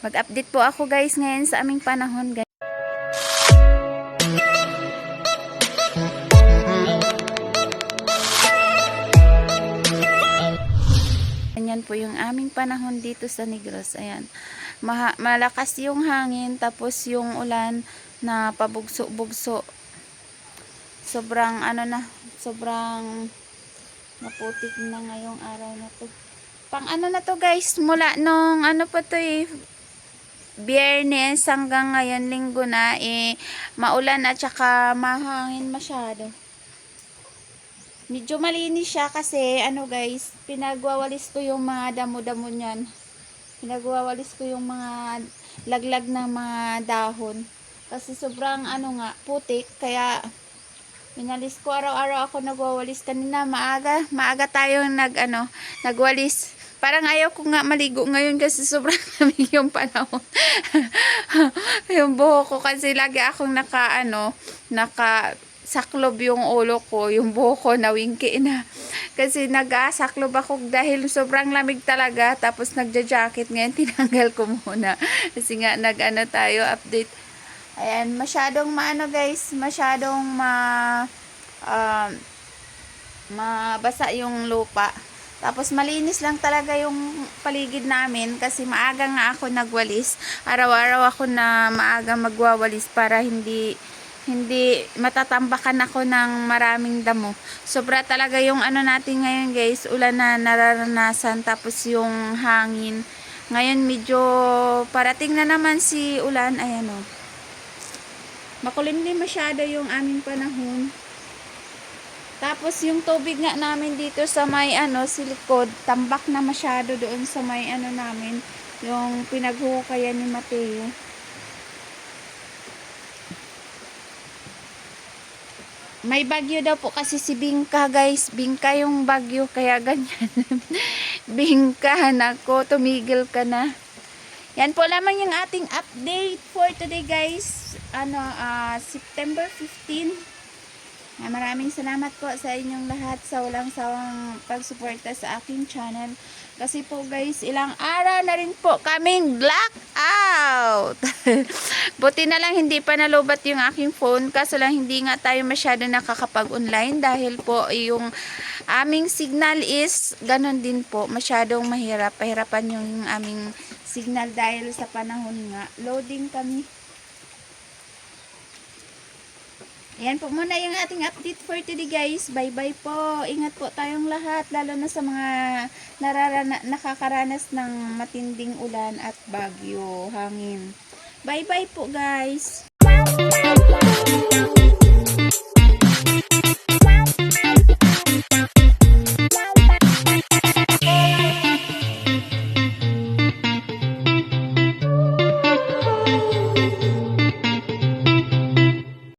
Mag-update po ako guys ngayon sa aming panahon guys. Ganyan po yung aming panahon dito sa Negros. Ayan. Malakas yung hangin tapos yung ulan na pabugso-bugso. Sobrang sobrang naputik na ngayong araw na to. Pang na to guys, mula nung pa to Biyernes hanggang ngayon linggo na maulan at saka mahangin masyado. Medyo malinis siya kasi guys, pinagwawalis ko yung mga damo-damo niyan. Pinagwawalis ko yung mga laglag ng mga dahon. Kasi sobrang putik kaya minalis ko araw-araw ako nagwawalis. Kanina maaga tayong nagwalis. Parang ayaw ko nga maligo ngayon kasi sobrang lamig yung panahon. Yung buhok ko kasi lagi akong saklob yung ulo ko, yung buhok ko nawingki na. Kasi nag-asaklob ako dahil sobrang lamig talaga. Tapos nagja-jacket ngayon, tinanggal ko muna. Kasi nga tayo, update. Ayan, masyadong guys, masyadong mabasa yung lupa. Tapos malinis lang talaga yung paligid namin kasi maaga nga ako nagwalis. Araw-araw ako na maaga magwawalis para hindi matatambakan ako ng maraming damo. Sobra talaga yung natin ngayon guys, ulan na nararanasan tapos yung hangin. Ngayon medyo parating na naman si ulan, ayan o. Makulimlim masyado yung aming panahon. Tapos yung tubig nga namin dito sa may silikod, tambak na masyado doon sa may namin, yung pinaghuhukayan ni Mateo. May bagyo daw po kasi si Bingka guys. Bingka yung bagyo kaya ganyan. Bingka, nako, tumigil ka na. Yan po lamang yung ating update for today guys. September 15. Maraming salamat po sa inyong lahat sa walang sawang pagsuporta sa aking channel. Kasi po guys, ilang araw na rin po kaming blackout. Buti na lang hindi pa nalubat yung aking phone. Kaso lang hindi nga tayo masyado nakakapag-online dahil po yung aming signal is ganun din po. Masyadong mahirap. Pahirapan yung aming signal dahil sa panahon nga. Loading kami. Ayan po muna yung ating update for today guys. Bye bye po. Ingat po tayong lahat. Lalo na sa mga nakakaranas ng matinding ulan at bagyo, hangin. Bye bye po guys.